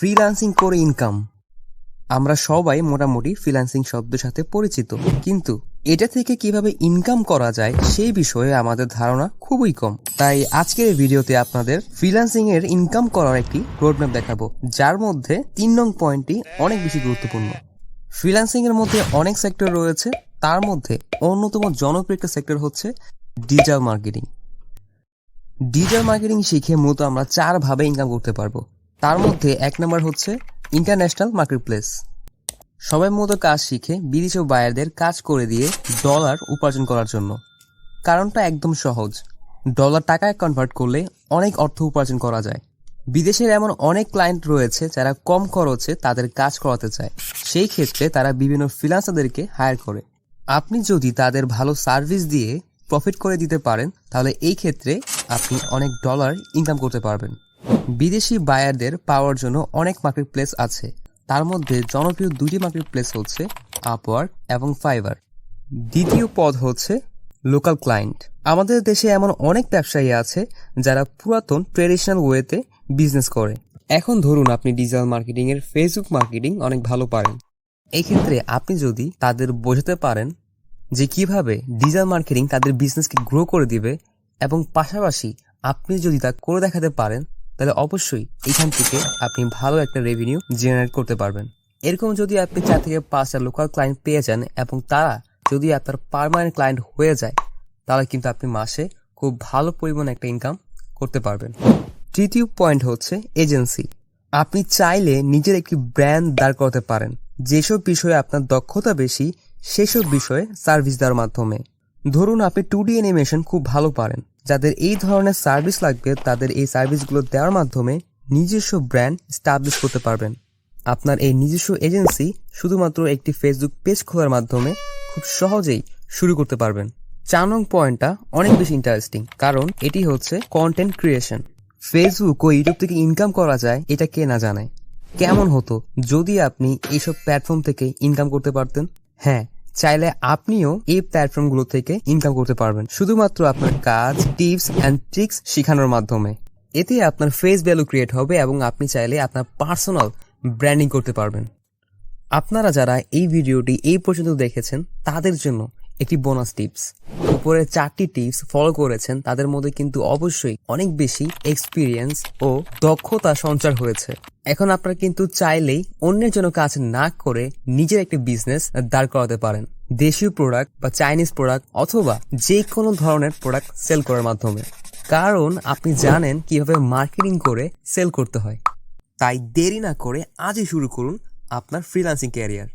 Freelancing করে income. আমরা সবাই মোটামুটি ফ্রিল্যান্সিং শব্দের সাথে পরিচিত, কিন্তু এটা থেকে কিভাবে ইনকাম করা যায় সেই বিষয়ে আমাদের ধারণা খুবই কম। তাই আজকের এই ভিডিওতে আপনাদের ফ্রিল্যান্সিং এর ইনকাম করার একটি রোডম্যাপ দেখাবো, যার মধ্যে 3 নং পয়েন্টটি অনেক বেশি গুরুত্বপূর্ণ। ফ্রিল্যান্সিং এর মধ্যে অনেক সেক্টর রয়েছে, তার মধ্যে অন্যতম জনপ্রিয় একটা সেক্টর হচ্ছে ডিজিটাল মার্কেটিং। ডিজিটাল মার্কেটিং শিখে মূলত আমরা 4 ভাবে ইনকাম করতে পারবো। তার মধ্যে 1 নম্বর হচ্ছে ইন্টারন্যাশনাল মার্কেটপ্লেস। সবাই মূলত কাজ শিখে বিদেশি বায়ারদের কাজ করে দিয়ে ডলার উপার্জন করার জন্য। কারণটা একদম সহজ, ডলার টাকায় কনভার্ট করলে অনেক অর্থ উপার্জন করা যায়। বিদেশের এমন অনেক ক্লায়েন্ট রয়েছে যারা কম খরচে তাদের কাজ করাতে চায়, সেই ক্ষেত্রে তারা বিভিন্ন ফ্রিল্যান্সারদেরকে হায়ার করে। আপনি যদি তাদের ভালো সার্ভিস দিয়ে প্রফিট করে দিতে পারেন, তাহলে এই ক্ষেত্রে আপনি অনেক ডলার ইনকাম করতে পারবেন। বিদেশি বায়ারদের পাওয়ার জন্য অনেক মার্কেট প্লেস আছে, তার মধ্যে জনপ্রিয় 2টি মার্কেট প্লেস হচ্ছে আপওয়ার্ক এবং ফাইবার। দ্বিতীয় পদ হচ্ছে লোকাল ক্লায়েন্ট। আমাদের দেশে এমন অনেক ব্যবসায়ী আছে যারা পুরাতন ট্রেডিশনাল ওয়েতে বিজনেস করে। এখন ধরুন আপনি ডিজিটাল মার্কেটিং এর ফেসবুক মার্কেটিং অনেক ভালো পারেন। এই ক্ষেত্রে আপনি যদি তাদের বোঝাতে পারেন যে কিভাবে ডিজিটাল মার্কেটিং তাদের বিজনেসকে গ্রো করে দিবে, এবং পাশাপাশি আপনি যদি তা করে দেখাতে পারেন, তাহলে অবশ্যই এখান থেকে আপনি ভালো একটা রেভিনিউ জেনারেট করতে পারবেন। এরকম যদি আপনি 4 থেকে 5টা লোকাল ক্লায়েন্ট পেয়ে যান এবং তারা যদি আপনার পার্মানেন্ট ক্লায়েন্ট হয়ে যায়, তাহলে কিন্তু আপনি মাসে খুব ভালো পরিমাণে একটা ইনকাম করতে পারবেন। তৃতীয় পয়েন্ট হচ্ছে এজেন্সি। আপনি চাইলে নিজের একটি ব্র্যান্ড দাঁড় করতে পারেন, যেসব বিষয়ে আপনার দক্ষতা বেশি সেসব বিষয়ে সার্ভিস দেওয়ার মাধ্যমে। ধরুন আপনি 2D অ্যানিমেশন খুব ভালো পারেন, যাদের এই ধরনের সার্ভিস লাগবে তাদের এই সার্ভিসগুলো দেওয়ার মাধ্যমে নিজস্ব ব্র্যান্ড স্টাবলিশ করতে পারবেন। আপনার এই নিজস্ব এজেন্সি শুধুমাত্র একটি ফেসবুক পেজ খোলার মাধ্যমে খুব সহজেই শুরু করতে পারবেন। 4 নং পয়েন্টটা অনেক বেশি ইন্টারেস্টিং, কারণ এটি হচ্ছে কন্টেন্ট ক্রিয়েশন। ফেসবুক ও ইউটিউব থেকে ইনকাম করা যায়, এটা কে না জানে। কেমন হতো যদি আপনি এইসব প্ল্যাটফর্ম থেকে ইনকাম করতে পারতেন? হ্যাঁ, চাইলে আপনিও এই প্ল্যাটফর্মগুলো থেকে ইনকাম করতে পারবেন, শুধুমাত্র আপনার কাজ, টিপস অ্যান্ড ট্রিক্স শেখানোর মাধ্যমে। এতে আপনার ফেস ভ্যালু ক্রিয়েট হবে এবং আপনি চাইলে আপনার পার্সোনাল ব্র্যান্ডিং করতে পারবেন। আপনারা যারা এই ভিডিওটি এই পর্যন্ত দেখেছেন তাদের জন্য একটি বোনাস টিপস। উপরে 4টি টিপস ফলো করেছেন, তাদের মধ্যে কিন্তু অবশ্যই অনেক বেশি এক্সপিরিয়েন্স ও দক্ষতা সঞ্চার হয়েছে। এখন আপনারা কিন্তু চাইলেই অন্যের জন্য কাজ না করে নিজের একটি বিজনেস দাঁড় করাতে পারেন, দেশীয় প্রোডাক্ট বা চাইনিজ প্রোডাক্ট অথবা যে কোনো ধরনের প্রোডাক্ট সেল করার মাধ্যমে। কারণ আপনি জানেন কিভাবে মার্কেটিং করে সেল করতে হয়। তাই দেরি না করে আজই শুরু করুন আপনার ফ্রিল্যান্সিং ক্যারিয়ার।